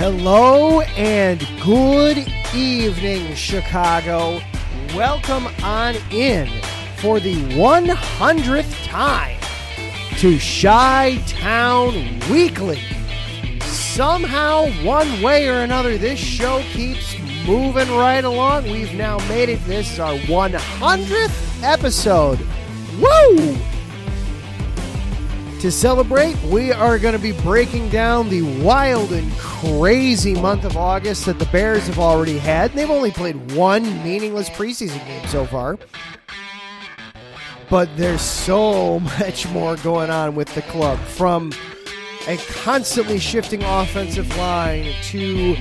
Hello and good evening, Chicago. Welcome on in for the 100th time to Chi-Town Weekly. Somehow, one way or another, this show keeps moving right along. We've now made it. This is our 100th episode. Woo! To celebrate, we are going to be breaking down the wild and crazy month of August that the Bears have already had. They've only played one meaningless preseason game so far. But there's so much more going on with the club. From a constantly shifting offensive line to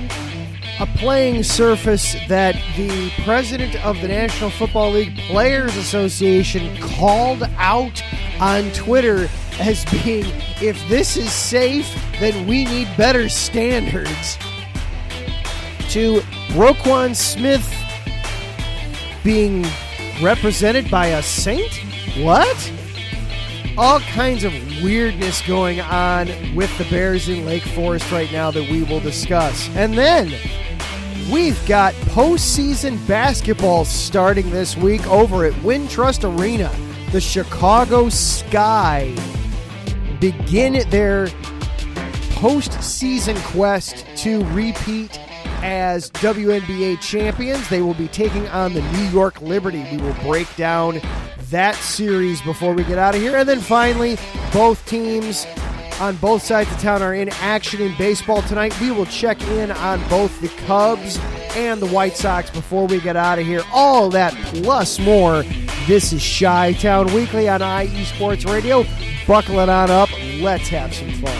a playing surface that the president of the National Football League Players Association called out on Twitter as being, if this is safe, then we need better standards. To Roquan Smith being represented by a saint? What? All kinds of weirdness going on with the Bears in Lake Forest right now that we will discuss. And then we've got postseason basketball starting this week over at Wintrust Arena. The Chicago Sky begin their postseason quest to repeat as WNBA champions. They will be taking on the New York Liberty. We will break down that series before we get out of here. And then finally, both teams on both sides of town are in action in baseball tonight. We will check in on both the Cubs and the White Sox before we get out of here. All that plus more. This is Chi-Town Weekly on IE Sports Radio. Buckle it on up. Let's have some fun.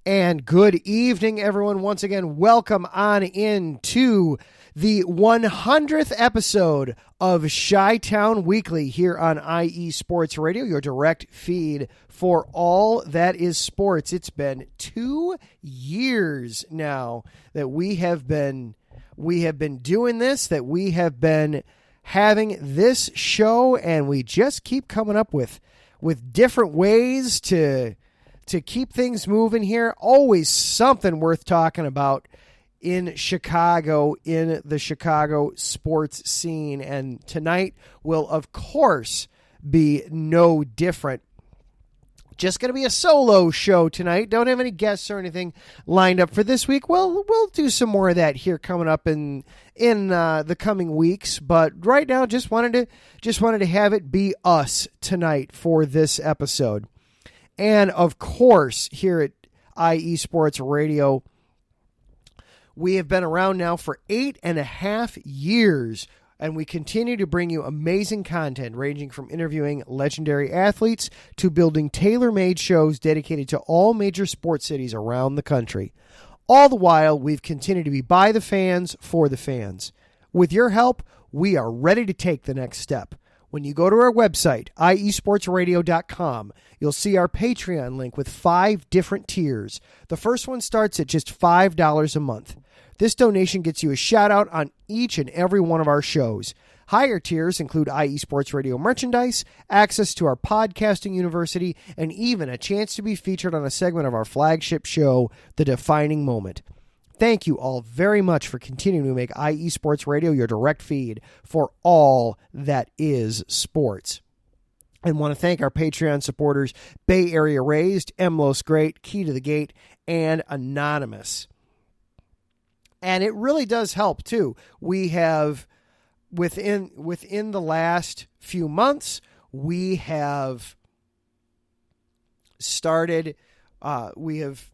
And good evening, everyone. Once again, welcome on into the 100th episode of Chi-Town Weekly here on IE Sports Radio, your direct feed for all that is sports. It's been 2 years now that we have been doing this, that we have been having this show, and we just keep coming up with different ways to keep things moving here. Always something worth talking about in Chicago, in the Chicago sports scene. And tonight will, of course, be no different. Just going to be a solo show tonight. Don't have any guests or anything lined up for this week. Well, we'll do some more of that here coming up in the coming weeks. But right now, just wanted to have it be us tonight for this episode. And of course, here at IE Sports Radio, we have been around now for 8.5 years, and we continue to bring you amazing content ranging from interviewing legendary athletes to building tailor-made shows dedicated to all major sports cities around the country. All the while, we've continued to be by the fans, for the fans. With your help, we are ready to take the next step. When you go to our website, iesportsradio.com, you'll see our Patreon link with 5 different tiers. The first one starts at just $5 a month. This donation gets you a shout-out on each and every one of our shows. Higher tiers include IE Sports Radio merchandise, access to our podcasting university, and even a chance to be featured on a segment of our flagship show, The Defining Moment. Thank you all very much for continuing to make IE Sports Radio your direct feed for all that is sports. And want to thank our Patreon supporters, Bay Area Raised, Emlos Great, Key to the Gate, and Anonymous. And it really does help, too. We have, within the last few months, we have started, we have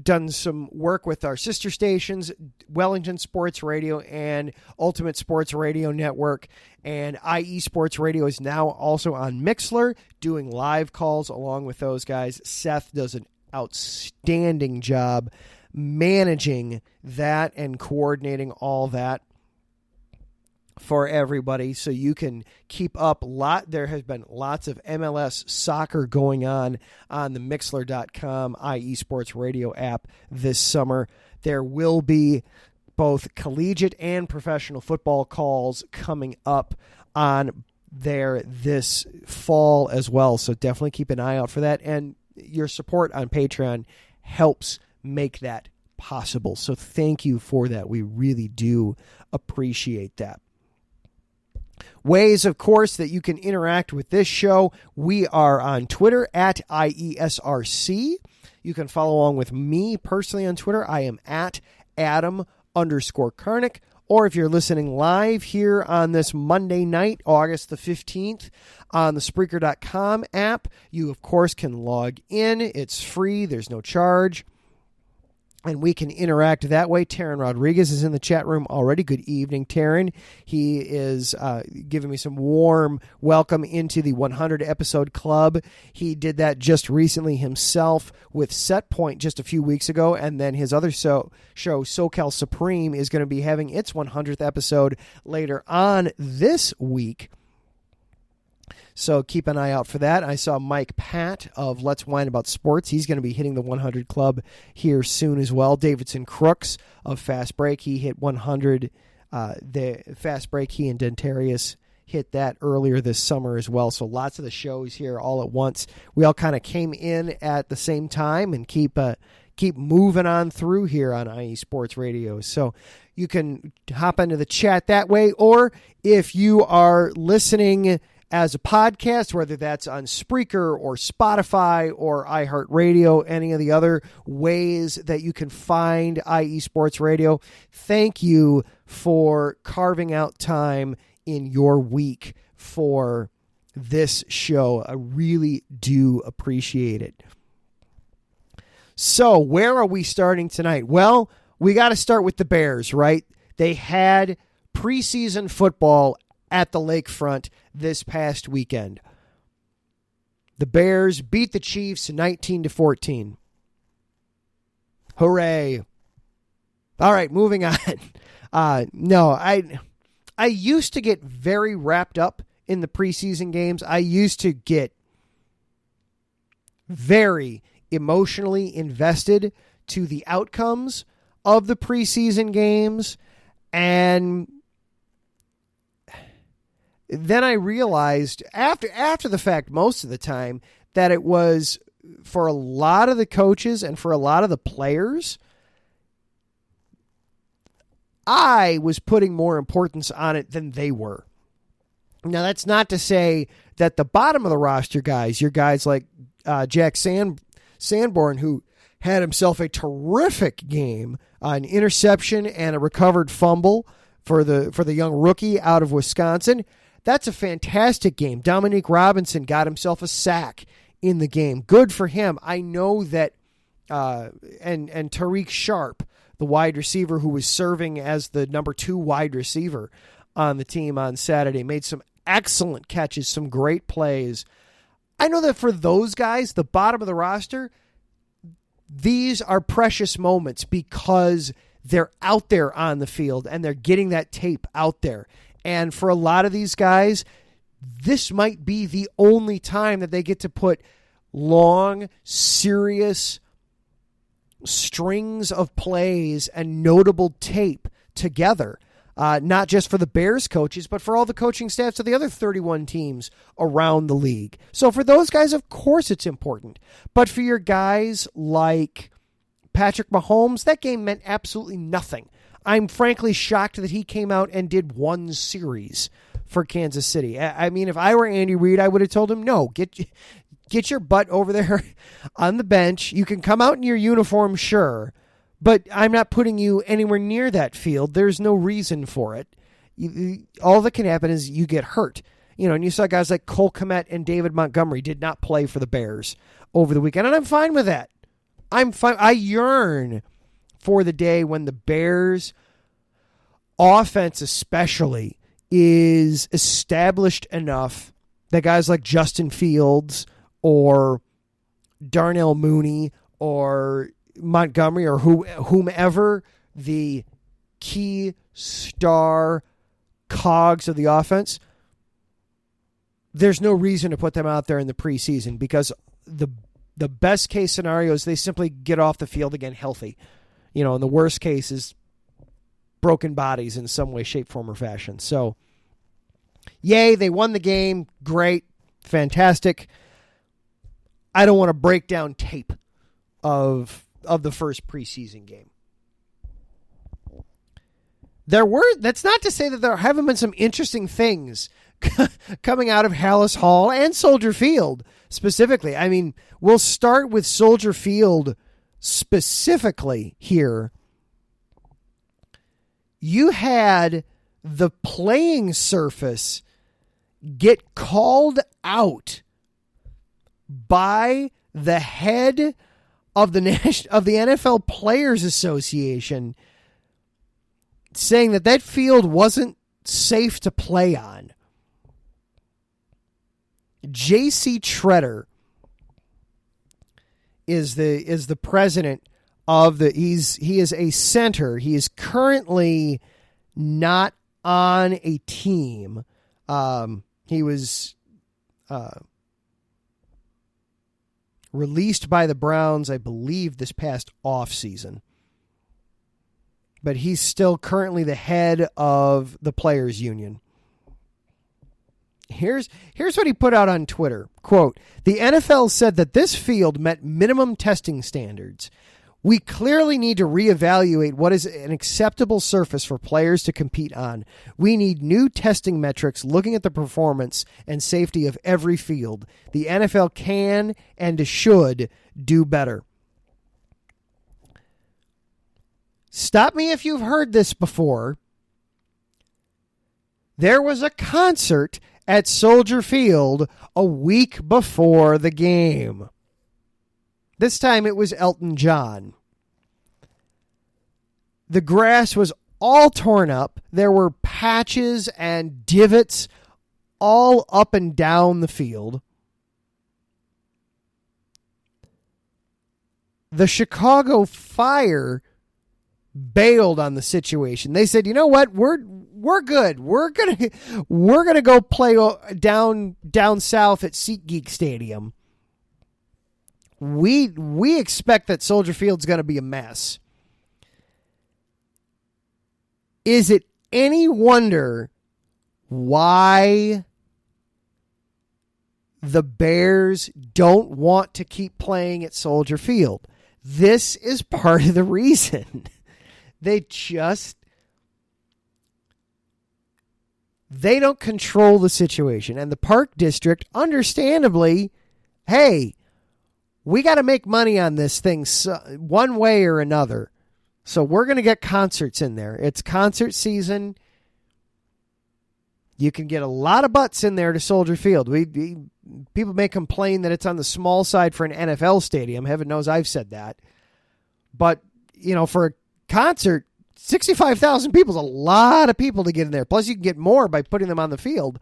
done some work with our sister stations, Wellington Sports Radio and Ultimate Sports Radio Network, and IE Sports Radio is now also on Mixlr, doing live calls along with those guys. Seth does an outstanding job managing that and coordinating all that for everybody, so you can keep up. There has been lots of MLS soccer going on the Mixlr.com IE Sports Radio app this summer. There will be both collegiate and professional football calls coming up on there this fall as well. So definitely keep an eye out for that. And your support on Patreon helps make that possible. So thank you for that. We really do appreciate that. Ways, of course, that you can interact with this show. We are on Twitter at IESRC. You can follow along with me personally on Twitter. I am at Adam_Karnick. Or if you're listening live here on this Monday night, August the 15th, on the Spreaker.com app, you, of course, can log in. It's free. There's no charge. And we can interact that way. Taryn Rodriguez is in the chat room already. Good evening, Taryn. He is giving me some warm welcome into the 100 episode club. He did that just recently himself with Set Point just a few weeks ago. And then his other show, SoCal Supreme, is going to be having its 100th episode later on this week. So keep an eye out for that. I saw Mike Pat of Let's Whine About Sports. He's going to be hitting the 100 club here soon as well. Davidson Crooks of Fast Break, he hit 100. The Fast Break, he and Dentarius hit that earlier this summer as well. So lots of the shows here all at once. We all kind of came in at the same time and keep moving on through here on IE Sports Radio. So you can hop into the chat that way, or if you are listening as a podcast, whether that's on Spreaker or Spotify or iHeartRadio, any of the other ways that you can find IE Sports Radio, thank you for carving out time in your week for this show. I really do appreciate it. So where are we starting tonight? Well, we got to start with the Bears, right? They had preseason football at the lakefront this past weekend. The Bears beat the Chiefs 19-14. Hooray. All right, moving on. I used to get very wrapped up in the preseason games. I used to get very emotionally invested to the outcomes of the preseason games, and then I realized after the fact most of the time that it was, for a lot of the coaches and for a lot of the players, I was putting more importance on it than they were. Now, that's not to say that the bottom of the roster guys, your guys like Jack Sanborn, who had himself a terrific game, an interception and a recovered fumble for the young rookie out of Wisconsin. That's a fantastic game. Dominique Robinson got himself a sack in the game. Good for him. I know that, and Tariq Sharp, the wide receiver who was serving as the number 2 wide receiver on the team on Saturday, made some excellent catches, some great plays. I know that for those guys, the bottom of the roster, these are precious moments because they're out there on the field and they're getting that tape out there. And for a lot of these guys, this might be the only time that they get to put long, serious strings of plays and notable tape together. Not just for the Bears coaches, but for all the coaching staffs of the other 31 teams around the league. So for those guys, of course it's important. But for your guys like Patrick Mahomes, that game meant absolutely nothing. I'm frankly shocked that he came out and did one series for Kansas City. I mean, if I were Andy Reid, I would have told him, no, get your butt over there on the bench. You can come out in your uniform, sure, but I'm not putting you anywhere near that field. There's no reason for it. All that can happen is you get hurt. And you saw guys like Cole Kmet and David Montgomery did not play for the Bears over the weekend, and I'm fine with that. I'm fine. I yearn for the day when the Bears offense especially is established enough that guys like Justin Fields or Darnell Mooney or Montgomery or whomever the key star cogs of the offense, there's no reason to put them out there in the preseason because the best case scenario is they simply get off the field again healthy. And the worst case is broken bodies in some way, shape, form, or fashion. So, yay, they won the game. Great. Fantastic. I don't want to break down tape of the first preseason game. That's not to say that there haven't been some interesting things coming out of Hallis Hall and Soldier Field specifically. I mean, we'll start with Soldier Field specifically here. You had the playing surface get called out by the head of the NFL Players Association, saying that field wasn't safe to play on. J.C. Treader is the president of he is a center. He is currently not on a team. He was released by the Browns, I believe, this past offseason. But he's still currently the head of the Players Union. Here's what he put out on Twitter. Quote, "The NFL said that this field met minimum testing standards. We clearly need to reevaluate what is an acceptable surface for players to compete on. We need new testing metrics looking at the performance and safety of every field. The NFL can and should do better." Stop me if you've heard this before. There was a concert at Soldier Field a week before the game. This time it was Elton John. The grass was all torn up. There were patches and divots all up and down the field. The Chicago Fire bailed on the situation. They said, "You know what? We're good. We're gonna go play down south at SeatGeek Stadium. We expect that Soldier Field's going to be a mess." Is it any wonder why the Bears don't want to keep playing at Soldier Field? This is part of the reason. They don't control the situation. And the Park District, understandably, hey, we got to make money on this thing one way or another. So we're going to get concerts in there. It's concert season. You can get a lot of butts in there to Soldier Field. People may complain that it's on the small side for an NFL stadium. Heaven knows I've said that. But, for a concert, 65,000 people is a lot of people to get in there. Plus, you can get more by putting them on the field.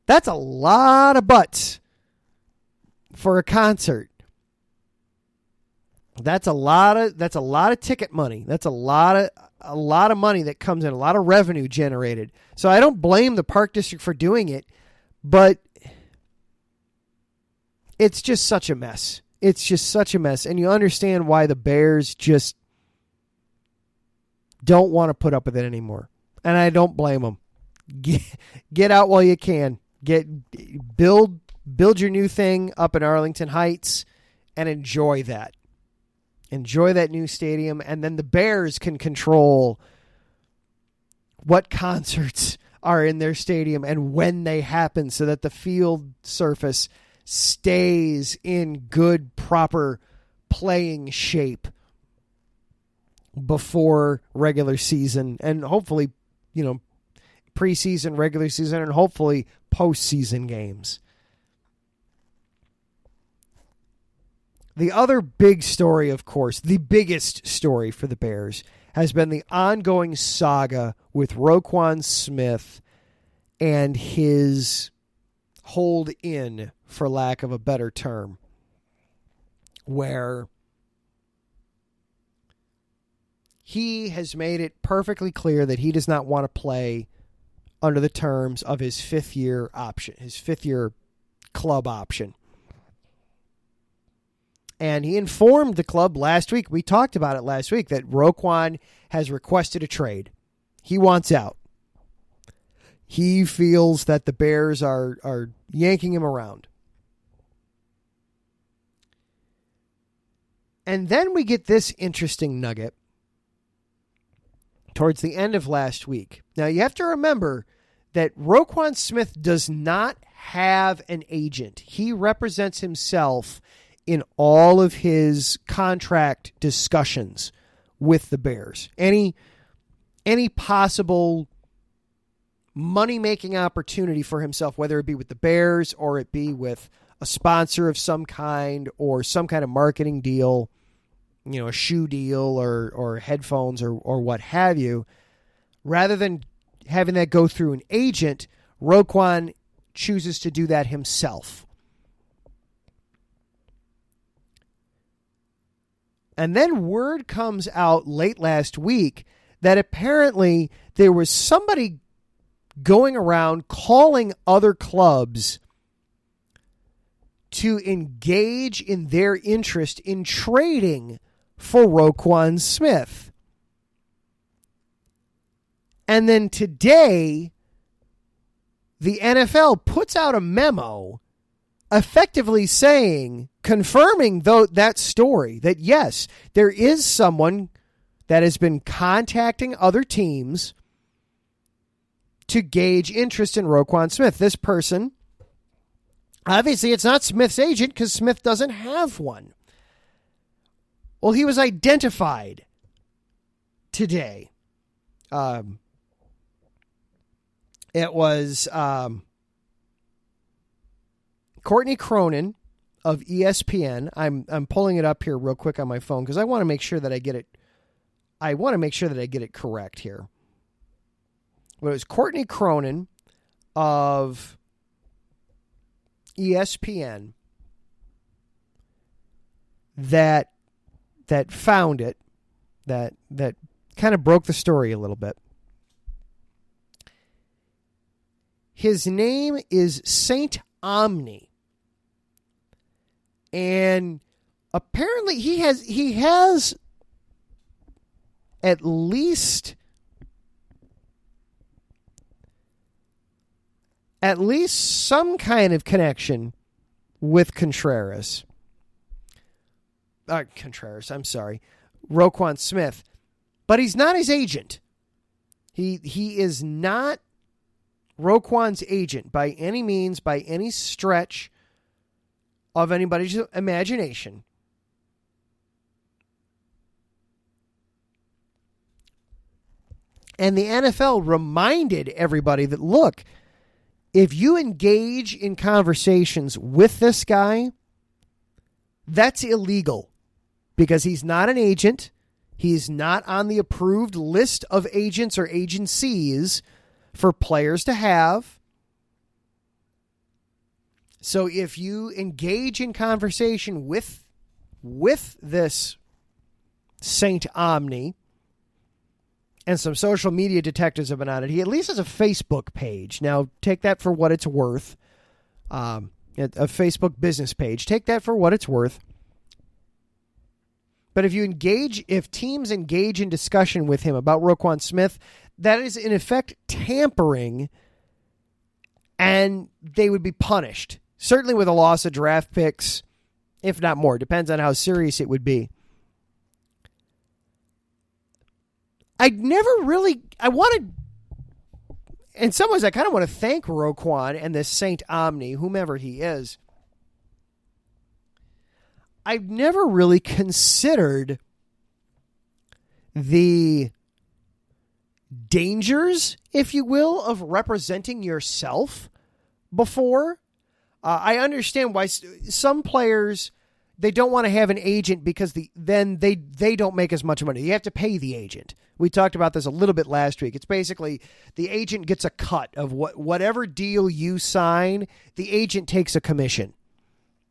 That's a lot of butts for a concert. That's a lot of ticket money. That's a lot of money that comes in, a lot of revenue generated. So I don't blame the Park District for doing it, but it's just such a mess. It's just such a mess. And you understand why the Bears just don't want to put up with it anymore. And I don't blame them. Get out while you can. Build your new thing up in Arlington Heights and enjoy that. Enjoy that new stadium, and then the Bears can control what concerts are in their stadium and when they happen so that the field surface stays in good, proper playing shape before regular season and hopefully, preseason, regular season, and hopefully postseason games. The other big story, of course, the biggest story for the Bears, has been the ongoing saga with Roquan Smith and his hold in, for lack of a better term, where he has made it perfectly clear that he does not want to play under the terms of his fifth-year option, his fifth-year club option. And he informed the club last week, we talked about it last week, that Roquan has requested a trade. He wants out. He feels that the Bears are yanking him around. And then we get this interesting nugget towards the end of last week. Now, you have to remember that Roquan Smith does not have an agent. He represents himself in all of his contract discussions with the Bears. Any possible money-making opportunity for himself, whether it be with the Bears or it be with a sponsor of some kind or some kind of marketing deal, a shoe deal or headphones or what have you, rather than having that go through an agent, Roquan chooses to do that himself. And then word comes out late last week that apparently there was somebody going around calling other clubs to engage in their interest in trading for Roquan Smith. And then today, the NFL puts out a memo effectively confirming that story, that yes, there is someone that has been contacting other teams to gauge interest in Roquan Smith. This person, obviously it's not Smith's agent because Smith doesn't have one. Well, he was identified today. It was Courtney Cronin of ESPN. I'm pulling it up here real quick on my phone because I want to make sure that I get it. I want to make sure that I get it correct here. But it was Courtney Cronin of ESPN that found it, that kind of broke the story a little bit. His name is Saint Omni. And apparently he has at least some kind of connection with Roquan Smith, but he's not his agent. He is not Roquan's agent by any means, by any stretch of anybody's imagination. And the NFL reminded everybody that, look, if you engage in conversations with this guy, that's illegal because he's not an agent. He's not on the approved list of agents or agencies for players to have. So if you engage in conversation with this Saint Omni, and some social media detectives have been on it, he at least has a Facebook page. Now, take that for what it's worth. A Facebook business page. Take that for what it's worth. But if teams engage in discussion with him about Roquan Smith, that is in effect tampering, and they would be punished. Certainly with a loss of draft picks, if not more. Depends on how serious it would be. In some ways, I kind of want to thank Roquan and this Saint Omni, whomever he is. I've never really considered the dangers, if you will, of representing yourself before. I understand why some players, they don't want to have an agent because then they don't make as much money. You have to pay the agent. We talked about this a little bit last week. It's basically the agent gets a cut of whatever deal you sign. The agent takes a commission.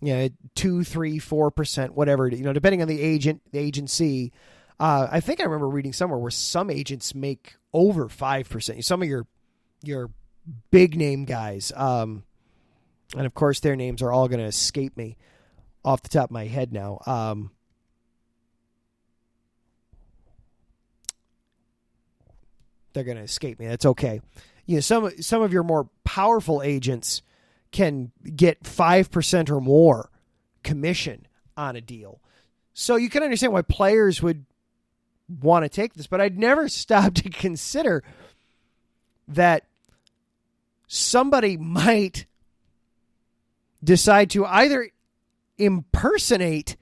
2%, 3%, 4%, whatever, depending on the agent, the agency. I think I remember reading somewhere where some agents make over 5%. Some of your big name guys, and of course their names are all going to escape me off the top of my head now. They're going to escape me. That's okay. Some of your more powerful agents can get 5% or more commission on a deal. So you can understand why players would want to take this, but I'd never stop to consider that somebody might decide to either impersonate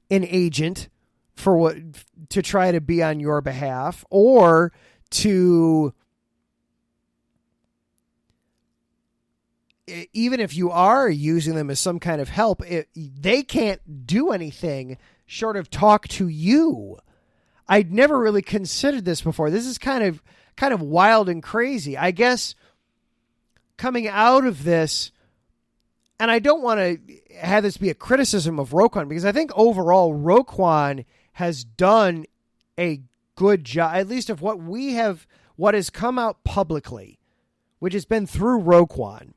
an agent to try to be on your behalf, or to, even if you are using them as some kind of help, they can't do anything short of talk to you. I'd never really considered this before. This is kind of wild and crazy. I guess coming out of this, and I don't want to have this be a criticism of Roquan, because I think overall Roquan has done a good job, at least of what has come out publicly, which has been through Roquan.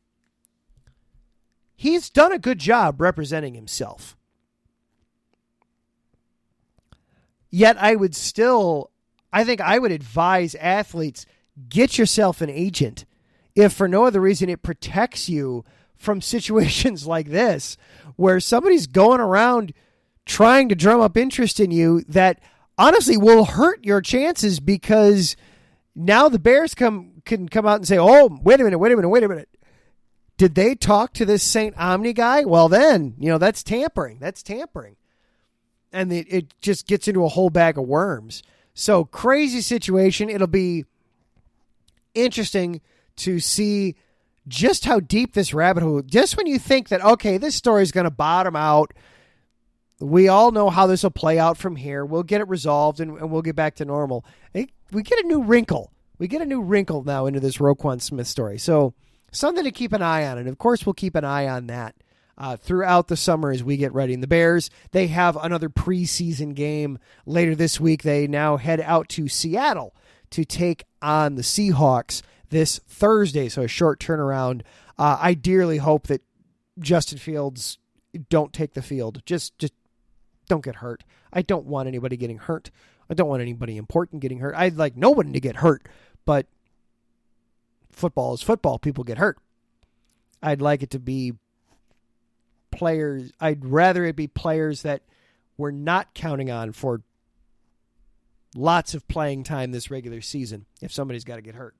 He's done a good job representing himself. Yet I think I would advise athletes, get yourself an agent. If for no other reason, it protects you from situations like this, where somebody's going around trying to drum up interest in you that honestly will hurt your chances, because now the Bears can come out and say, oh, wait a minute. Did they talk to this St. Omni guy? Well, then, that's tampering. And it just gets into a whole bag of worms. So crazy situation. It'll be interesting to see just how deep this rabbit hole, just when you think that, okay, this story is going to bottom out, we all know how this will play out from here. We'll get it resolved and we'll get back to normal. We get a new wrinkle. We get a new wrinkle now into this Roquan Smith story. So something to keep an eye on. And of course, we'll keep an eye on that throughout the summer as we get ready. And the Bears, they have another preseason game later this week. They now head out to Seattle to take on the Seahawks this Thursday. So a short turnaround. I dearly hope that Justin Fields don't take the field. Just don't get hurt. I don't want anybody getting hurt. I don't want anybody important getting hurt. I'd like no one to get hurt, but football is football. People get hurt. I'd like it to be players. I'd rather it be players that we're not counting on for lots of playing time this regular season if somebody's got to get hurt.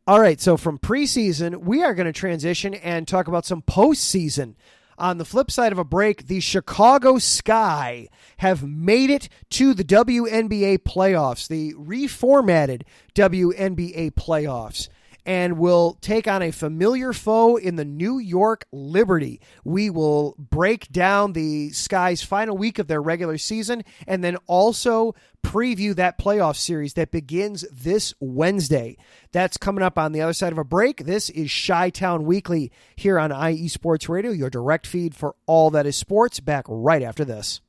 All right, so from preseason, we are going to transition and talk about some postseason. On the flip side of a break, the Chicago Sky have made it to the WNBA playoffs, the reformatted WNBA playoffs, and will take on a familiar foe in the New York Liberty. We will break down the Sky's final week of their regular season and then also preview that playoff series that begins this Wednesday. That's coming up on the other side of a break. This is Chi-Town Weekly here on IE Sports Radio, your direct feed for all that is sports. Back right after this.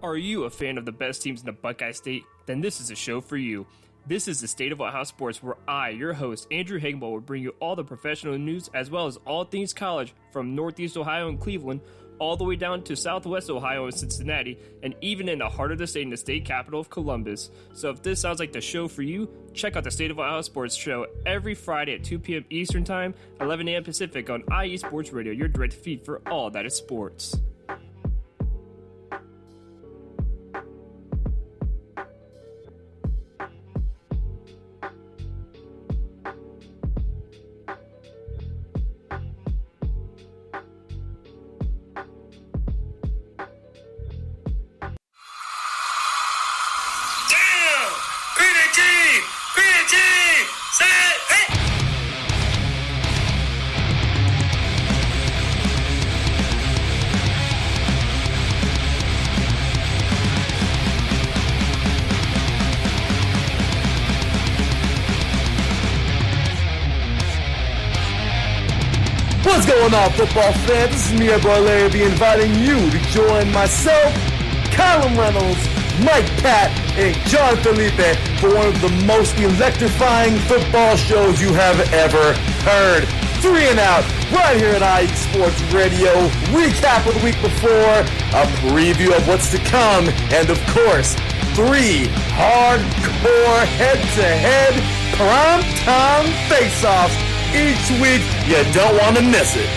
Are you a fan of the best teams in the Buckeye State? Then this is a show for you. This is the State of Ohio Sports, where I, your host, Andrew Higginbotham, will bring you all the professional news as well as all things college from Northeast Ohio and Cleveland all the way down to Southwest Ohio and Cincinnati, and even in the heart of the state in the state capital of Columbus. So if this sounds like the show for you, check out the State of Ohio Sports show every Friday at 2 p.m. Eastern Time, 11 a.m. Pacific on IE Sports Radio, your direct feed for all that is sports. What's going on, football fans? This is me, your boy Larry B, inviting you to join myself, Callum Reynolds, Mike Pat, and John Felipe for one of the most electrifying football shows you have ever heard. Three and Out, right here at IE Sports Radio. Recap of the week before, a preview of what's to come, and of course, 3 hardcore head-to-head primetime face-offs each week. You don't want to miss it.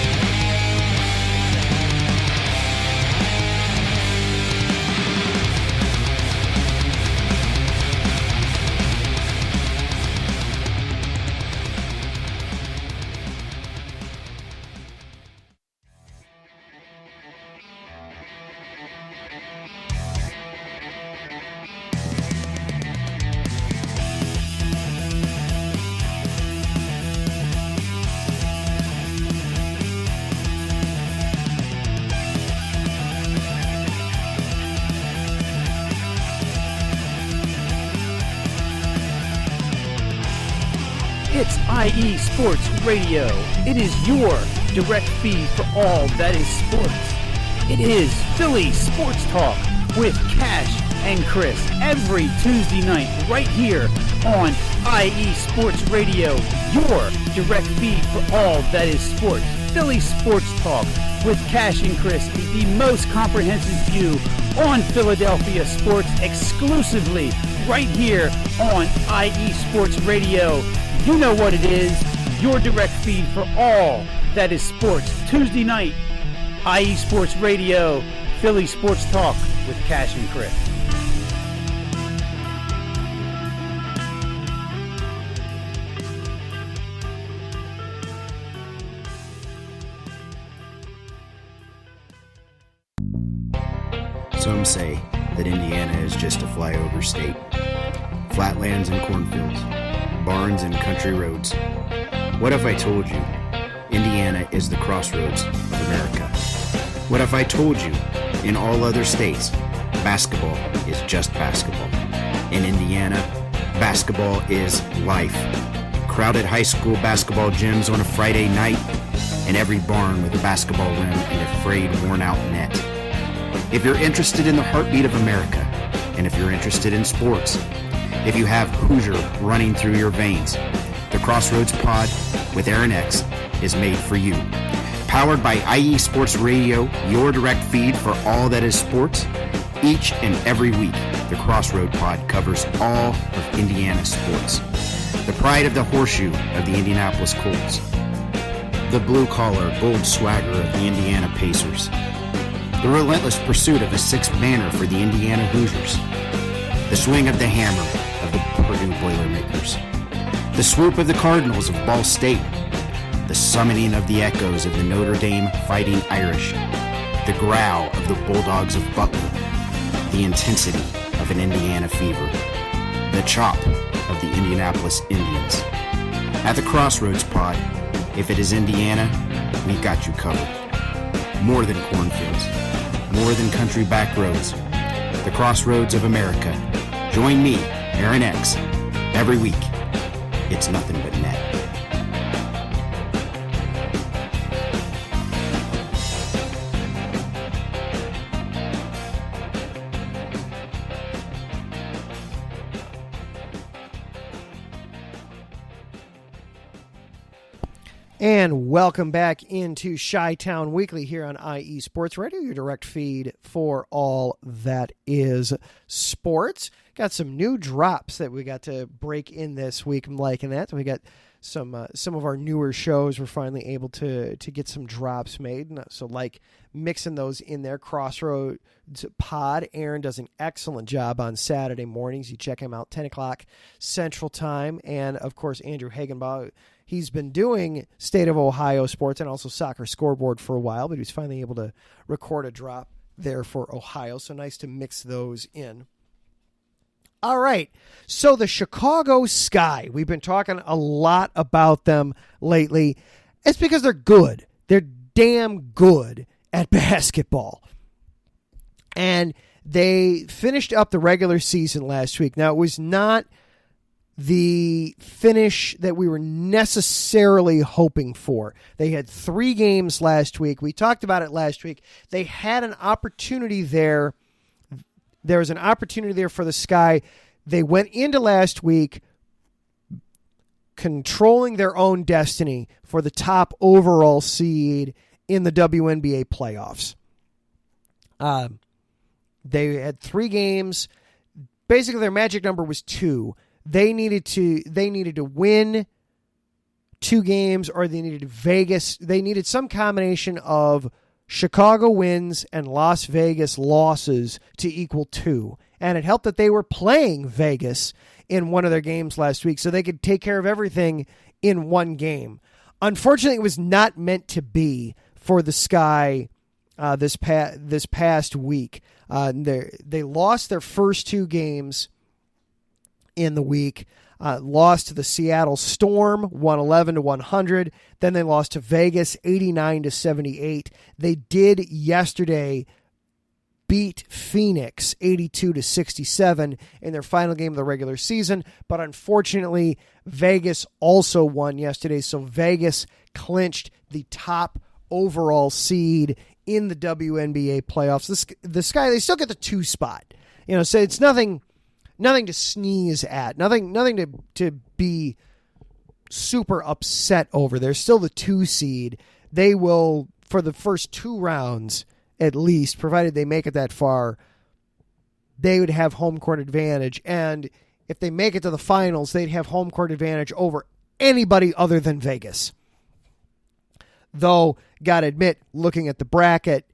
It's IE Sports Radio. It is your direct feed for all that is sports. It is Philly Sports Talk with Cash and Chris every Tuesday night right here on IE Sports Radio, your direct feed for all that is sports. Philly Sports Talk with Cash and Chris is the most comprehensive view on Philadelphia sports exclusively right here on IE Sports Radio. You know what it is, your direct feed for all that is sports. Tuesday night, IE Sports Radio, Philly Sports Talk with Cash and Chris. Some say that Indiana is just a flyover state. Flatlands and cornfields, barns and country roads. What if I told you Indiana is the crossroads of America? What if I told you in all other states, basketball is just basketball? In Indiana, basketball is life. Crowded high school basketball gyms on a Friday night, and every barn with a basketball rim and a frayed, worn-out net. If you're interested in the heartbeat of America, and if you're interested in sports, if you have Hoosier running through your veins, the Crossroads Pod with Aaron X is made for you. Powered by IE Sports Radio, your direct feed for all that is sports. Each and every week, the Crossroad Pod covers all of Indiana sports. The pride of the horseshoe of the Indianapolis Colts. The blue-collar, bold swagger of the Indiana Pacers. The relentless pursuit of the sixth banner for the Indiana Hoosiers. The swing of the hammer of the Purdue Boilermakers. The swoop of the Cardinals of Ball State. The summoning of the echoes of the Notre Dame Fighting Irish. The growl of the Bulldogs of Butler. The intensity of an Indiana fever. The chop of the Indianapolis Indians. At the Crossroads Pod, if it is Indiana, we've got you covered. More than cornfields. More than country back roads. The Crossroads of America. Join me, Aaron X, every week. It's nothing but net. And welcome back into Chi-Town Weekly here on IE Sports Radio, your direct feed for all that is sports. Got some new drops that we got to break in this week. I'm liking that. We got some of our newer shows. We're finally able to get some drops made. So like mixing those in there. Crossroads Pod. Aaron does an excellent job on Saturday mornings. You check him out 10 o'clock Central Time. And, of course, Andrew Hagenbaugh. He's been doing State of Ohio sports and also Soccer Scoreboard for a while, but he was finally able to record a drop there for Ohio. So nice to mix those in. All right. So the Chicago Sky, we've been talking a lot about them lately. It's because they're good. They're damn good at basketball. And they finished up the regular season last week. Now, it was not the finish that we were necessarily hoping for. They had 3 games last week. We talked about it last week. They had an opportunity there. There was an opportunity there for the Sky. They went into last week controlling their own destiny for the top overall seed in the WNBA playoffs. They had 3 games. Basically, their magic number was 2. They needed to win 2 games, or they needed Vegas. They needed some combination of Chicago wins and Las Vegas losses to equal 2. And it helped that they were playing Vegas in one of their games last week, so they could take care of everything in one game. Unfortunately, it was not meant to be for the Sky this past week. They lost their first 2 games in the week. Lost to the Seattle Storm 111-100. Then they lost to Vegas 89-78. They did yesterday beat Phoenix 82-67 in their final game of the regular season, but unfortunately Vegas also won yesterday, so Vegas clinched the top overall seed in the WNBA playoffs. The Sky, they still get the 2 spot. So it's nothing to sneeze at, nothing to be super upset over. They're still the 2 seed. They will, for the first 2 rounds at least, provided they make it that far, they would have home court advantage. And if they make it to the finals, they'd have home court advantage over anybody other than Vegas. Though, gotta admit, looking at the bracket,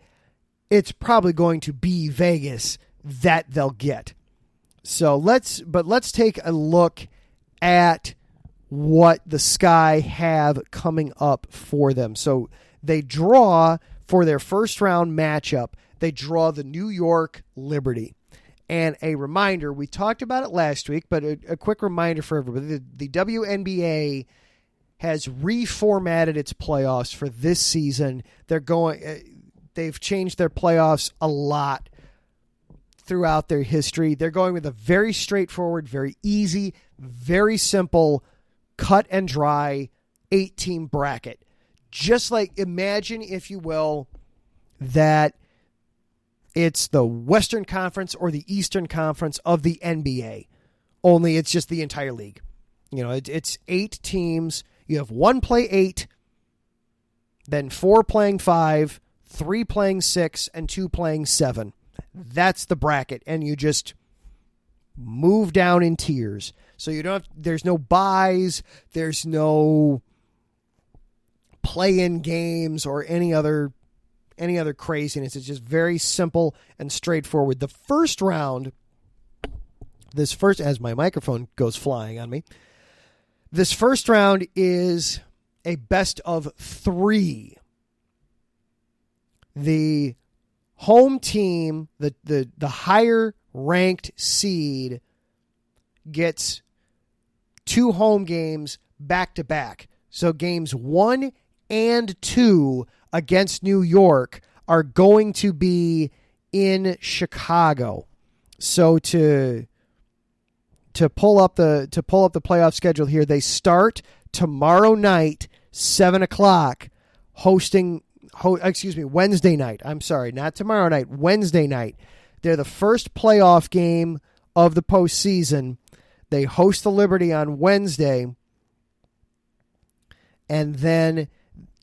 it's probably going to be Vegas that they'll get. So let's take a look at what the Sky have coming up for them. So they draw, for their first round matchup, they draw the New York Liberty. And a reminder, we talked about it last week, but a quick reminder for everybody, the WNBA has reformatted its playoffs for this season. They've changed their playoffs a lot throughout their history. They're going with a very straightforward, very easy, very simple, cut and dry 8-team bracket. Just like, imagine, if you will, that it's the Western Conference or the Eastern Conference of the NBA. Only it's just the entire league. It's 8 teams. You have 1 play 8, then 4 playing 5, 3 playing 6, and 2 playing 7. That's the bracket, and you just move down in tiers. So there's no buys, there's no play-in games or any other craziness. It's just very simple and straightforward. The first round, as my microphone goes flying on me, this first round is a best of 3. The home team, the higher ranked seed, gets 2 home games back to back. So games 1 and 2 against New York are going to be in Chicago. So to pull up the playoff schedule here, they start tomorrow night, 7:00, Wednesday night. I'm sorry, not tomorrow night, Wednesday night. They're the first playoff game of the postseason. They host the Liberty on Wednesday, and then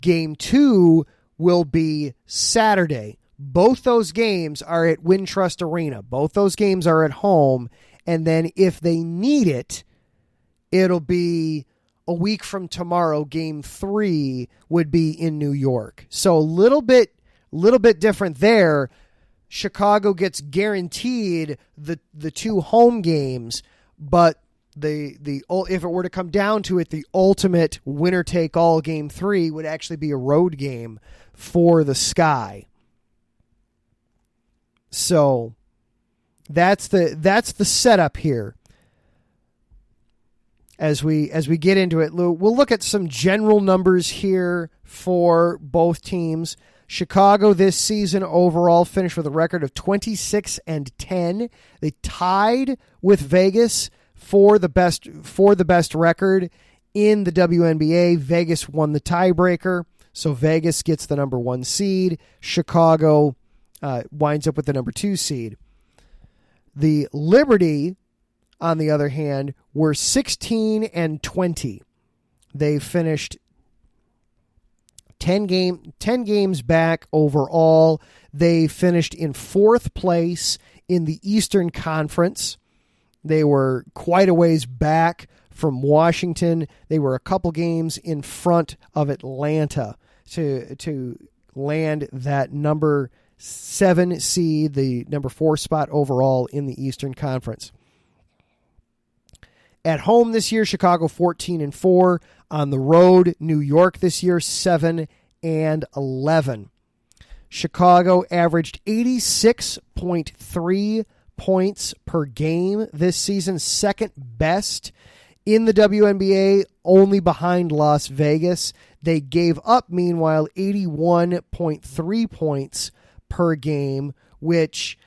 Game 2 will be Saturday. Both those games are at Wintrust Arena. Both those games are at home. And then if they need it, it'll be a week from tomorrow. Game 3 would be in New York. So a little bit different there. Chicago gets guaranteed the 2 home games, but if it were to come down to it, the ultimate winner-take-all Game 3 would actually be a road game for the Sky. So that's the setup here. As we get into it, we'll look at some general numbers here for both teams. Chicago this season overall finished with a record of 26-10. They tied with Vegas for the best record in the WNBA. Vegas won the tiebreaker, so Vegas gets the number 1 seed. Chicago winds up with the number 2 seed. The Liberty, on the other hand, were 16-20. They finished 10 games back overall. They finished in 4th place in the Eastern Conference. They were quite a ways back from Washington. They were a couple games in front of Atlanta to land that number 7 seed, the number 4 spot overall in the Eastern Conference. At home this year, Chicago 14-4. On the road, New York this year 7-11. Chicago averaged 86.3 points per game this season, second best in the WNBA, only behind Las Vegas. They gave up, meanwhile, 81.3 points per game, which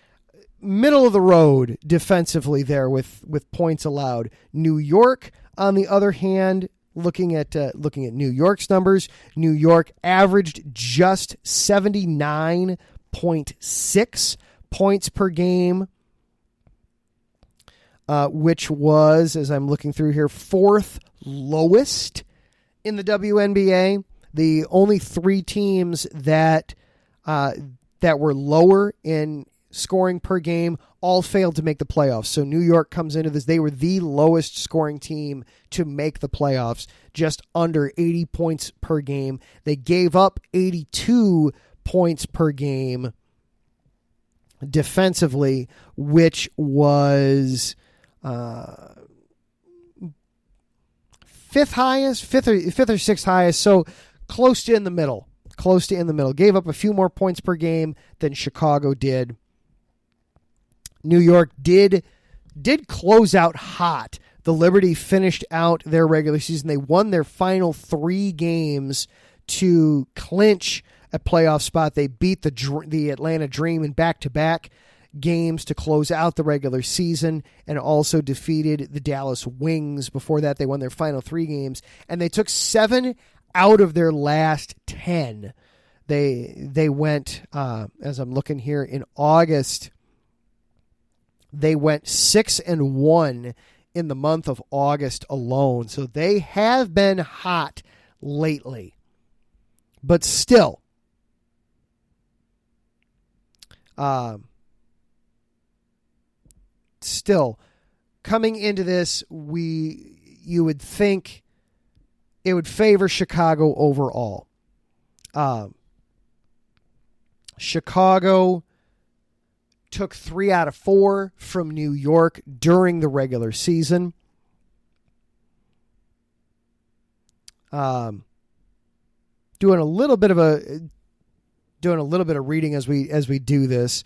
middle of the road defensively there with points allowed. New York, on the other hand, looking at New York's numbers, New York averaged just 79.6 points per game, which was, as I'm looking through here, 4th lowest in the WNBA. The only 3 teams that were lower in scoring per game all failed to make the playoffs. So New York comes into this. They were the lowest scoring team to make the playoffs, just under 80 points per game. They gave up 82 points per game defensively, which was 5th or 6th highest. So close to in the middle. Gave up a few more points per game than Chicago did. New York did close out hot. The Liberty finished out their regular season. They won their final 3 games to clinch a playoff spot. They beat the Atlanta Dream in back-to-back games to close out the regular season, and also defeated the Dallas Wings. Before that, they won their final 3 games, and they took 7 out of their last 10. They went, as I'm looking here, in August, they went 6-1 in the month of August alone. So they have been hot lately. But still, coming into this, you would think it would favor Chicago overall. Chicago took 3 out of 4 from New York during the regular season. Doing a little bit of reading as we do this.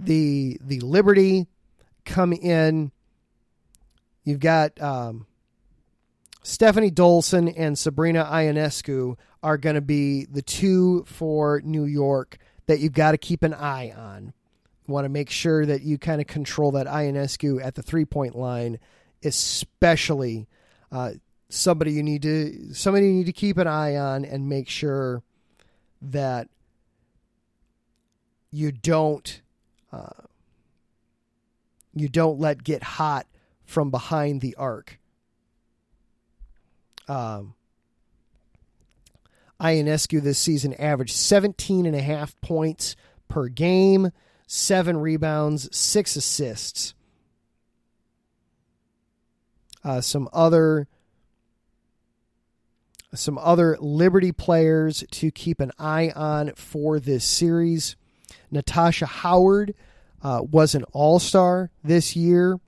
The Liberty come in. You've got Stephanie Dolson and Sabrina Ionescu are going to be the 2 for New York that you've got to keep an eye on. You want to make sure that you kind of control that Ionescu at the 3-point line, especially somebody you need to keep an eye on and make sure that you don't let get hot from behind the arc. Ionescu this season averaged 17.5 points per game, 7 rebounds, 6 assists. Some other Liberty players to keep an eye on for this series. Natasha Howard was an all-star this year.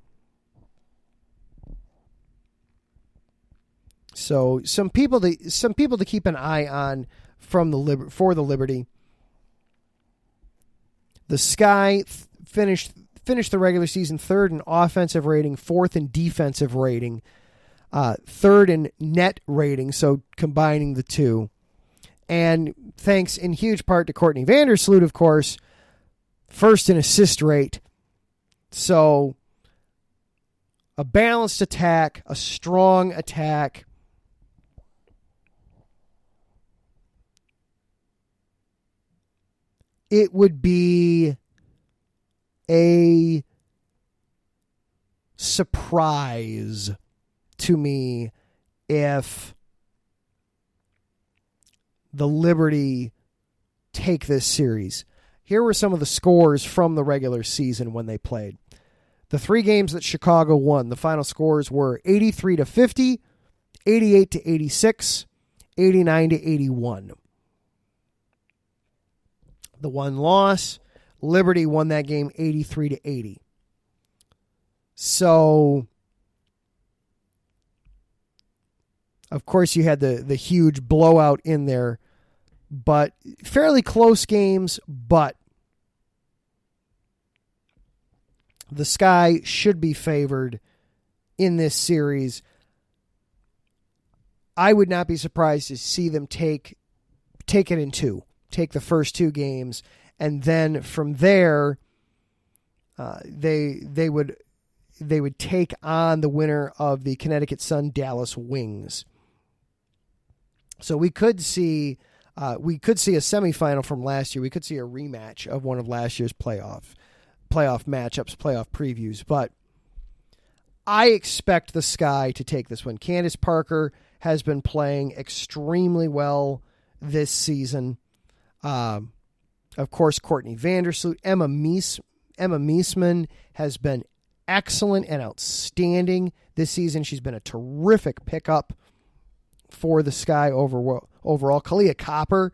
So some people to keep an eye on for the Liberty. The Sky finished the regular season 3rd in offensive rating, 4th in defensive rating, 3rd in net rating, so combining the 2. And thanks in huge part to Courtney Vandersloot, of course, 1st in assist rate. So a balanced attack, a strong attack. It would be a surprise to me if the Liberty take this series. Here were some of the scores from the regular season when they played. The 3 games that Chicago won, the final scores were 83-50, 88-86, 89-81. The one loss, Liberty won that game 83-80. So, of course, you had the huge blowout in there, but fairly close games, but the Sky should be favored in this series. I would not be surprised to see them take it in 2. Take the first 2 games, and then from there, they would take on the winner of the Connecticut Sun Dallas Wings. So we could see a semifinal from last year. We could see a rematch of one of last year's playoff matchups, playoff previews. But I expect the Sky to take this one. Candace Parker has been playing extremely well this season. Of course, Courtney Vandersloot. Emma Meesman has been excellent and outstanding this season. She's been a terrific pickup for the Sky overall. Kalia Copper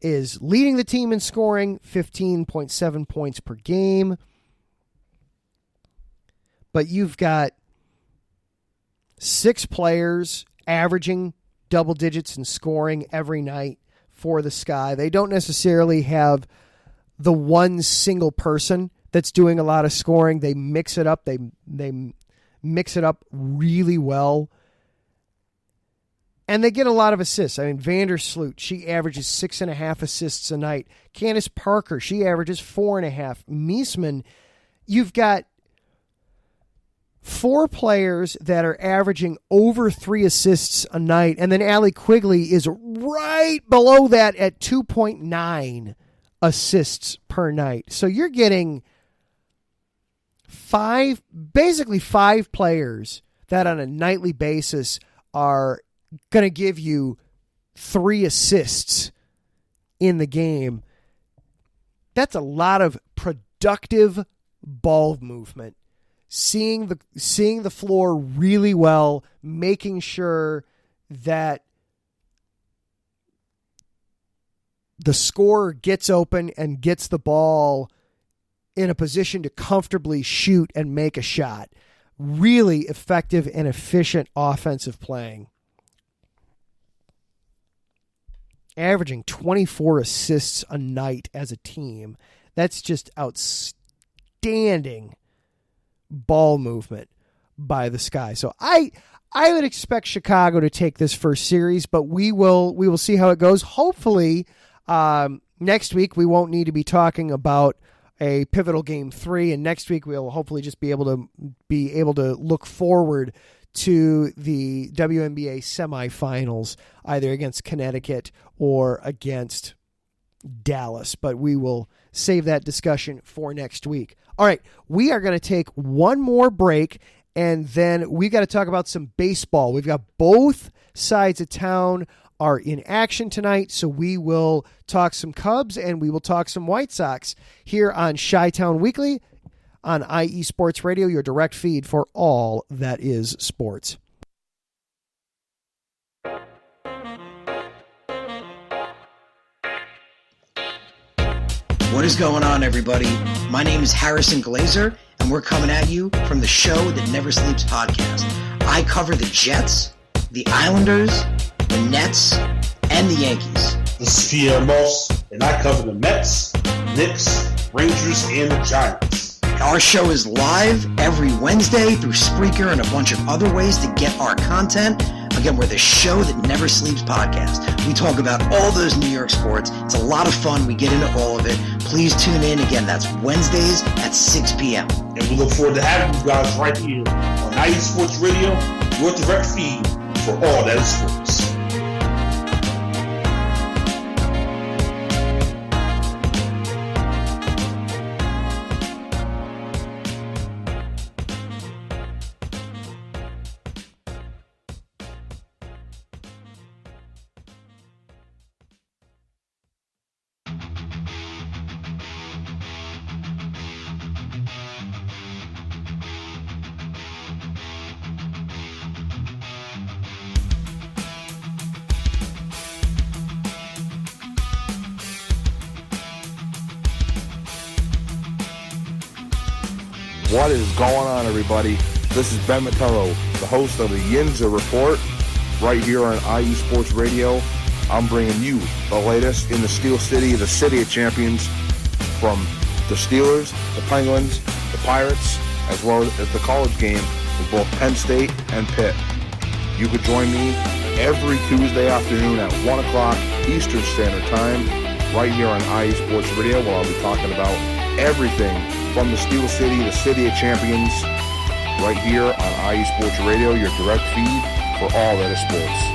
is leading the team in scoring, 15.7 points per game. But you've got 6 players averaging double digits in scoring every night for the Sky. They don't necessarily have the one single person that's doing a lot of scoring. They mix it up. They mix it up really well. And they get a lot of assists. I mean, Vandersloot, she averages 6.5 assists a night. Candace Parker, she averages 4.5. Meesman, you've got 4 players that are averaging over 3 assists a night. And then Allie Quigley is right below that at 2.9 assists per night. So you're getting basically 5 players that on a nightly basis are going to give you 3 assists in the game. That's a lot of productive ball movement. Seeing the floor really well, making sure that the scorer gets open and gets the ball in a position to comfortably shoot and make a shot. Really effective and efficient offensive playing. Averaging 24 assists a night as a team. That's just outstanding ball movement by the Sky. So I would expect Chicago to take this first series, but we will see how it goes. Hopefully, next week we won't need to be talking about a pivotal game 3, and next week we'll hopefully just be able to look forward to the WNBA semifinals, either against Connecticut or against Dallas. But we will save that discussion for next week. All right, we are going to take one more break, and then we've got to talk about some baseball. We've got both sides of town are in action tonight, so we will talk some Cubs and we will talk some White Sox here on Chi-Town Weekly on IE Sports Radio, your direct feed for all that is sports. What is going on, everybody? My name is Harrison Glazer, and we're coming at you from the Show That Never Sleeps podcast. I cover the Jets, the Islanders, the Nets, and the Yankees. This is Pierre Moss, and I cover the Mets, Knicks, Rangers, and the Giants. Our show is live every Wednesday through Spreaker and a bunch of other ways to get our content. Again, we're the Show That Never Sleeps podcast. We talk about all those New York sports. It's a lot of fun. We get into all of it. Please tune in. Again, that's Wednesdays at 6 p.m. And we look forward to having you guys right here on IE Sports Radio, your direct feed for all that is sports. What is going on, everybody? This is Ben Matello, the host of the Yinza Report, right here on IE Sports Radio. I'm bringing you the latest in the Steel City, the City of Champions, from the Steelers, the Penguins, the Pirates, as well as the college game with both Penn State and Pitt. You could join me every Tuesday afternoon at 1 o'clock Eastern Standard Time, right here on IE Sports Radio, where I'll be talking about everything from the Steel City, the City of Champions, right here on IE Sports Radio, your direct feed for all that is sports.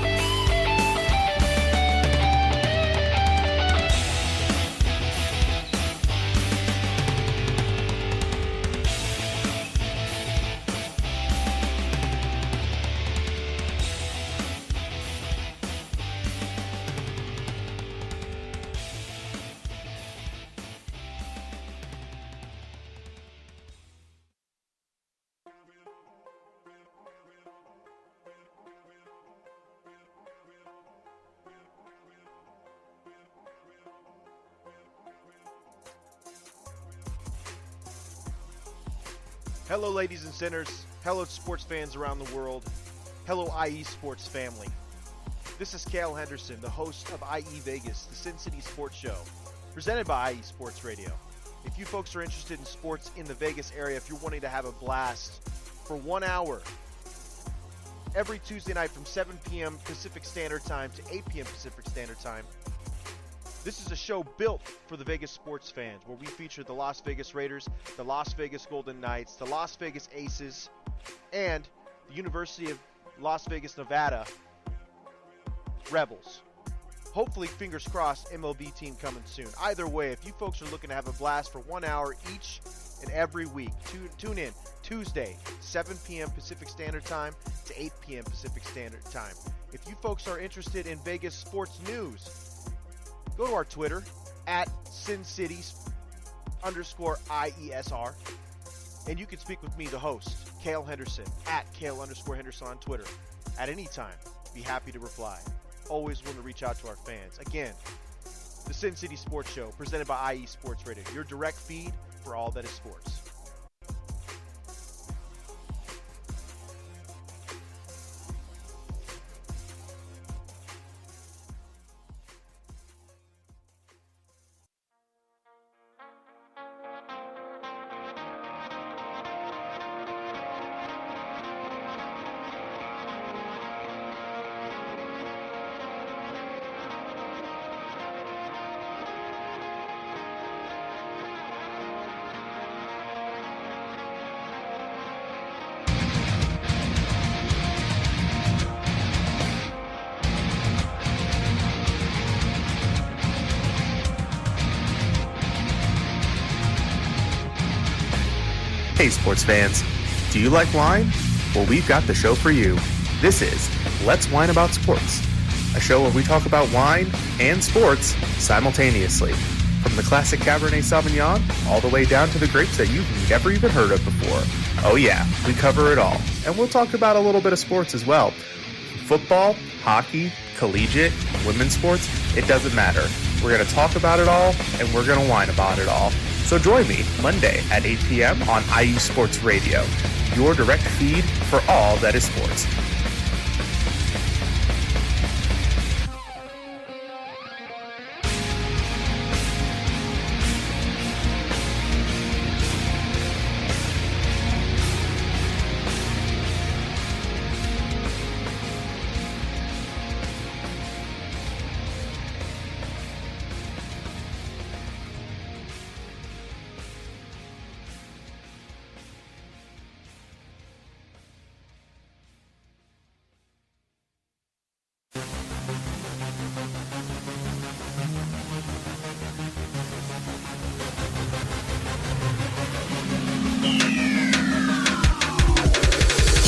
Hello, ladies and sinners. Hello, sports fans around the world. Hello, IE Sports family. This is Cale Henderson, the host of IE Vegas, the Sin City Sports Show, presented by IE Sports Radio. If you folks are interested in sports in the Vegas area, if you're wanting to have a blast for 1 hour, every Tuesday night from 7 p.m. Pacific Standard Time to 8 p.m. Pacific Standard Time, this is a show built for the Vegas sports fans, where we feature the Las Vegas Raiders, the Las Vegas Golden Knights, the Las Vegas Aces, and the University of Las Vegas, Nevada Rebels. Hopefully, fingers crossed, MLB team coming soon. Either way, if you folks are looking to have a blast for 1 hour each and every week, tune in Tuesday, 7 p.m. Pacific Standard Time to 8 p.m. Pacific Standard Time. If you folks are interested in Vegas sports news, go to our Twitter, at SinCities_IESR, and you can speak with me, the host, Cale Henderson, at Cale_Henderson on Twitter, at any time. Be happy to reply. Always willing to reach out to our fans. Again, the Sin City Sports Show, presented by IE Sports Radio, your direct feed for all that is sports. Hey sports fans, do you like wine? Well, we've got the show for you. This is Let's Wine About Sports, a show where we talk about wine and sports simultaneously. From the classic Cabernet Sauvignon all the way down to the grapes that you've never even heard of before. Oh yeah, we cover it all. And we'll talk about a little bit of sports as well. Football, hockey, collegiate, women's sports, it doesn't matter. We're going to talk about it all, and we're going to whine about it all. So join me Monday at 8 p.m. on IU Sports Radio, your direct feed for all that is sports.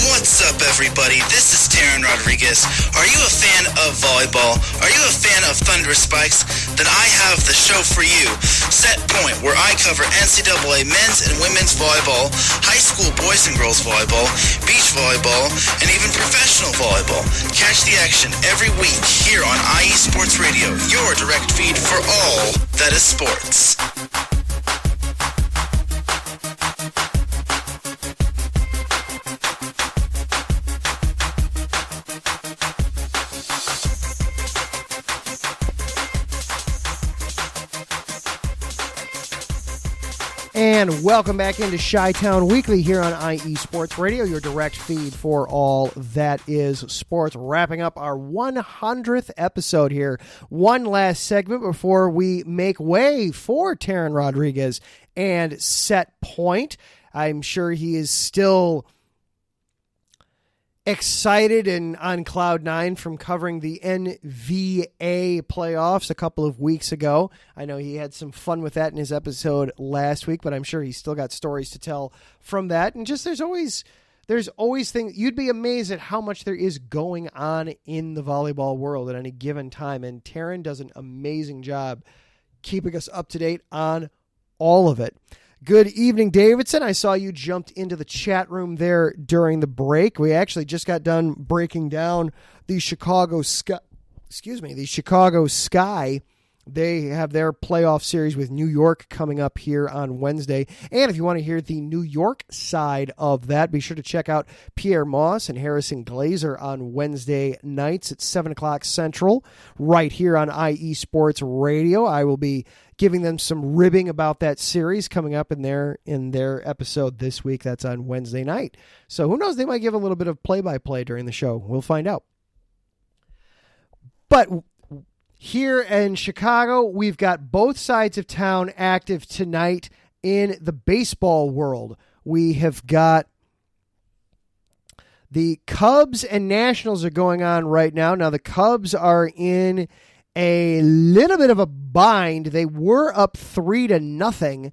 What's up, everybody? This is Darren Rodriguez. Are you a fan of volleyball? Are you a fan of thunderous spikes? Then I have the show for you. Set Point, where I cover NCAA men's and women's volleyball, high school boys and girls volleyball, beach volleyball, and even professional volleyball. Catch the action every week here on IE Sports Radio, your direct feed for all that is sports. And welcome back into Chi-Town Weekly here on IE Sports Radio, your direct feed for all that is sports. Wrapping up our 100th episode here. One last segment before we make way for Taryn Rodriguez and Set Point. I'm sure he is still excited and on cloud nine from covering the NVA playoffs a couple of weeks ago. I know he had some fun with that in his episode last week, but I'm sure he's still got stories to tell from that. And just there's always things. You'd be amazed at how much there is going on in the volleyball world at any given time. And Taryn does an amazing job keeping us up to date on all of it. Good evening, Davidson. I saw you jumped into the chat room there during the break. We actually just got done breaking down the Chicago Sky. They have their playoff series with New York coming up here on Wednesday. And if you want to hear the New York side of that, be sure to check out Pierre Moss and Harrison Glazer on Wednesday nights at 7 o'clock Central right here on IE Sports Radio. I will be giving them some ribbing about that series coming up in their episode this week. That's on Wednesday night. So who knows? They might give a little bit of play-by-play during the show. We'll find out. But here in Chicago, we've got both sides of town active tonight in the baseball world. We have got the Cubs and Nationals are going on right now. Now, the Cubs are in a little bit of a bind. They were up 3-0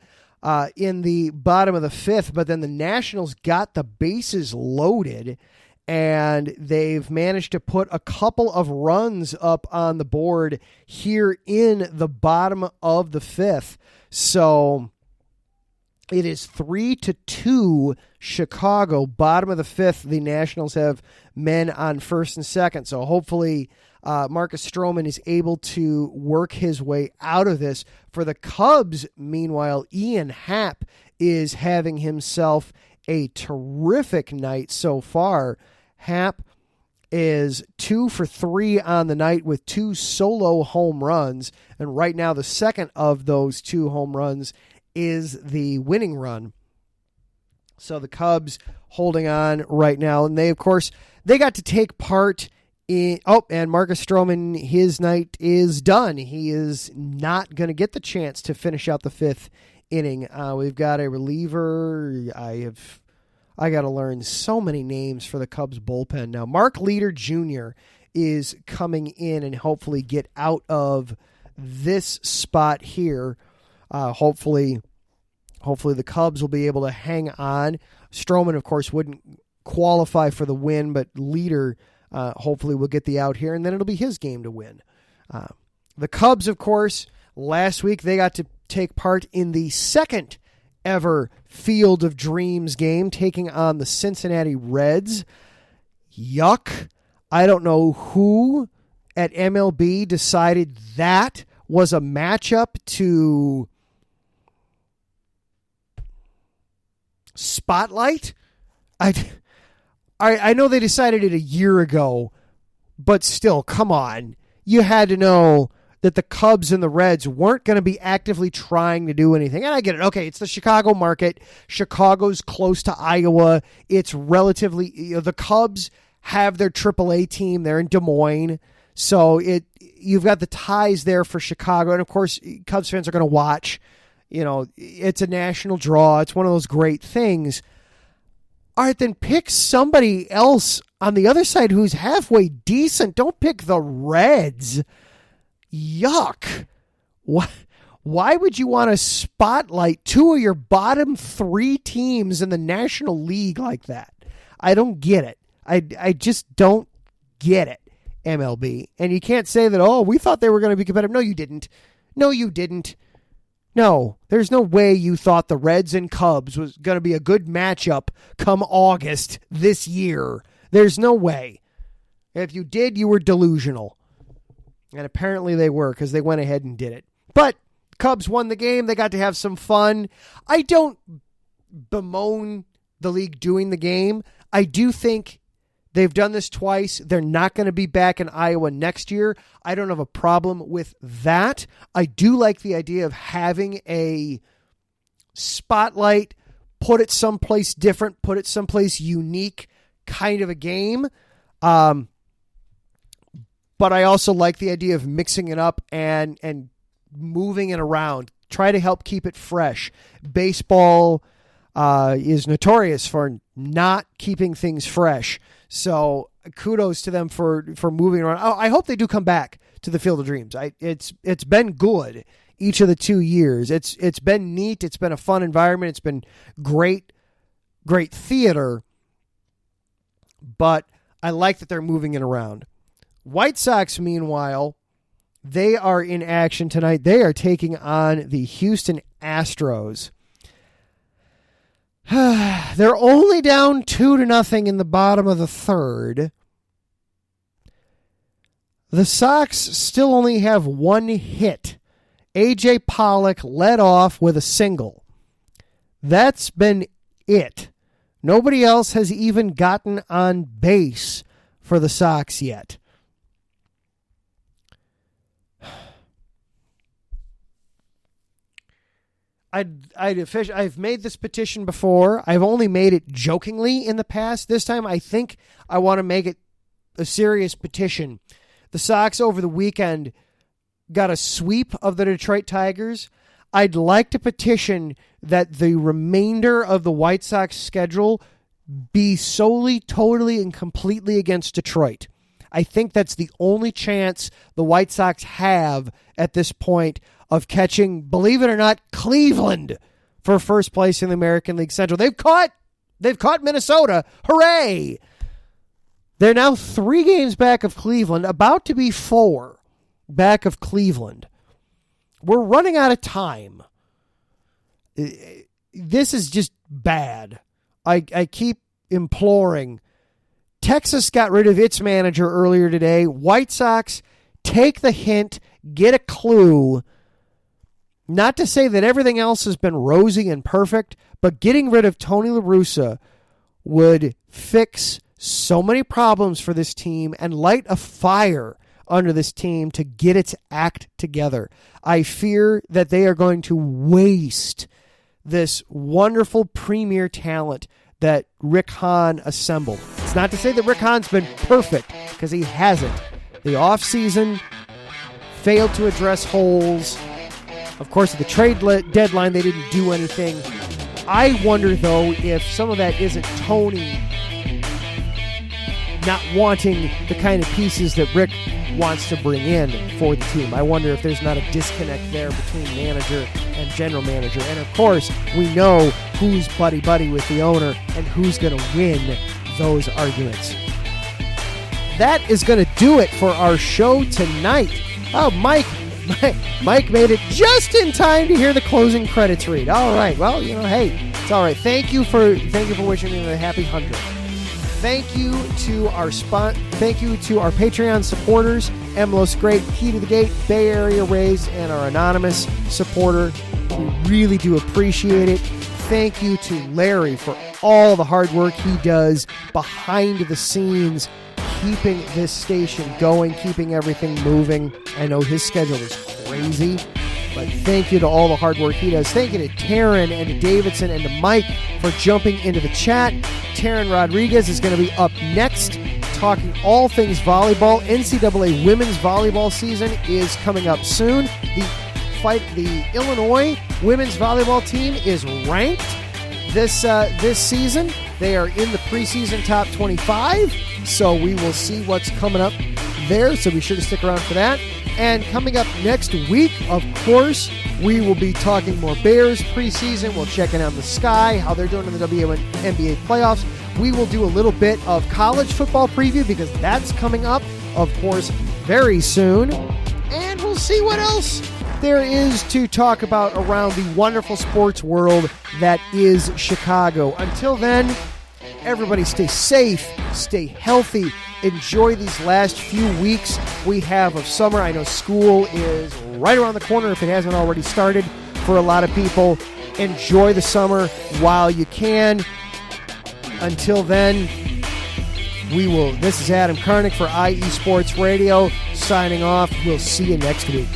in the bottom of the fifth, but then the Nationals got the bases loaded, and they've managed to put a couple of runs up on the board here in the bottom of the fifth. So it is 3-2 Chicago, bottom of the fifth. The Nationals have men on first and second. So hopefully Marcus Stroman is able to work his way out of this. For the Cubs, meanwhile, Ian Happ is having himself a terrific night so far. Happ is 2 for 3 on the night with 2 solo home runs. And right now, the second of those 2 home runs is the winning run. So the Cubs holding on right now. And they, of course, they got to take part in... Oh, and Marcus Stroman, his night is done. He is not going to get the chance to finish out the fifth inning. We've got a reliever. I got to learn so many names for the Cubs bullpen now. Mark Leader Jr. is coming in and hopefully get out of this spot here. Hopefully the Cubs will be able to hang on. Stroman, of course, wouldn't qualify for the win, but Leader hopefully will get the out here, and then it'll be his game to win. The Cubs, of course, last week they got to take part in the second ever Field of Dreams game, taking on the Cincinnati Reds. Yuck. I don't know who at MLB decided that was a matchup to spotlight. I know they decided it a year ago, but still, come on. You had to know that the Cubs and the Reds weren't going to be actively trying to do anything. And I get it. Okay, it's the Chicago market. Chicago's close to Iowa. It's relatively... the Cubs have their AAA team. They're in Des Moines. So you've got the ties there for Chicago. And, of course, Cubs fans are going to watch. It's a national draw. It's one of those great things. All right, then pick somebody else on the other side who's halfway decent. Don't pick the Reds. Yuck. Why would you want to spotlight 2 of your bottom 3 teams in the National League like that? I don't get it. I just don't get it, MLB. And you can't say that, we thought they were going to be competitive. No, you didn't. No, you didn't. No, there's no way you thought the Reds and Cubs was going to be a good matchup come August this year. There's no way. If you did, you were delusional. And apparently they were, because they went ahead and did it. But Cubs won the game. They got to have some fun. I don't bemoan the league doing the game. I do think they've done this twice. They're not going to be back in Iowa next year. I don't have a problem with that. I do like the idea of having a spotlight, put it someplace different, put it someplace unique kind of a game. But I also like the idea of mixing it up and moving it around. Try to help keep it fresh. Baseball is notorious for not keeping things fresh. So kudos to them for moving around. I hope they do come back to the Field of Dreams. It's been good each of the 2 years. It's been neat. It's been a fun environment. It's been great theater. But I like that they're moving it around. White Sox, meanwhile, they are in action tonight. They are taking on the Houston Astros. They're only down 2-0 in the bottom of the third. The Sox still only have one hit. A.J. Pollock led off with a single. That's been it. Nobody else has even gotten on base for the Sox yet. I've made this petition before. I've only made it jokingly in the past. This time I think I want to make it a serious petition. The Sox over the weekend got a sweep of the Detroit Tigers. I'd like to petition that the remainder of the White Sox schedule be solely, totally, and completely against Detroit. I think that's the only chance the White Sox have at this point of catching, believe it or not, Cleveland for first place in the American League Central. They've caught Minnesota. Hooray! They're now 3 games back of Cleveland, about to be 4 back of Cleveland. We're running out of time. This is just bad. I keep imploring. Texas got rid of its manager earlier today. White Sox, take the hint, get a clue. Not to say that everything else has been rosy and perfect, but getting rid of Tony La Russa would fix so many problems for this team and light a fire under this team to get its act together. I fear that they are going to waste this wonderful premier talent that Rick Hahn assembled. It's not to say that Rick Hahn's been perfect, because he hasn't. The offseason failed to address holes. Of course, at the trade deadline, they didn't do anything. I wonder, though, if some of that isn't Tony not wanting the kind of pieces that Rick wants to bring in for the team. I wonder if there's not a disconnect there between manager and general manager. And, of course, we know who's buddy-buddy with the owner and who's going to win those arguments. That is going to do it for our show tonight. Oh, Mike made it just in time to hear the closing credits read. All right. Well, hey, it's all right. Thank you for wishing me a happy 100th. Thank you to our Patreon supporters, Emlos Great, Key to the Gate, Bay Area Raised, and our anonymous supporter. We really do appreciate it. Thank you to Larry for all the hard work he does behind the scenes, keeping this station going, keeping everything moving. I know his schedule is crazy, but thank you to all the hard work he does. Thank you to Taryn and to Davidson and to Mike for jumping into the chat. Taryn Rodriguez is going to be up next, talking all things volleyball. NCAA women's volleyball season is coming up soon. The Illinois women's volleyball team is ranked this season. They are in the preseason top 25, so we will see what's coming up there, so be sure to stick around for that. And coming up next week, of course, we will be talking more Bears preseason. We'll check in on the Sky, how they're doing in the WNBA playoffs. We will do a little bit of college football preview because that's coming up, of course, very soon. And we'll see what else there is to talk about around the wonderful sports world that is Chicago. Until then, everybody stay safe, stay healthy, enjoy these last few weeks we have of summer. I know school is right around the corner if it hasn't already started for a lot of people. Enjoy the summer while you can. Until then, this is Adam Karnick for IE Sports Radio signing off. We'll see you next week.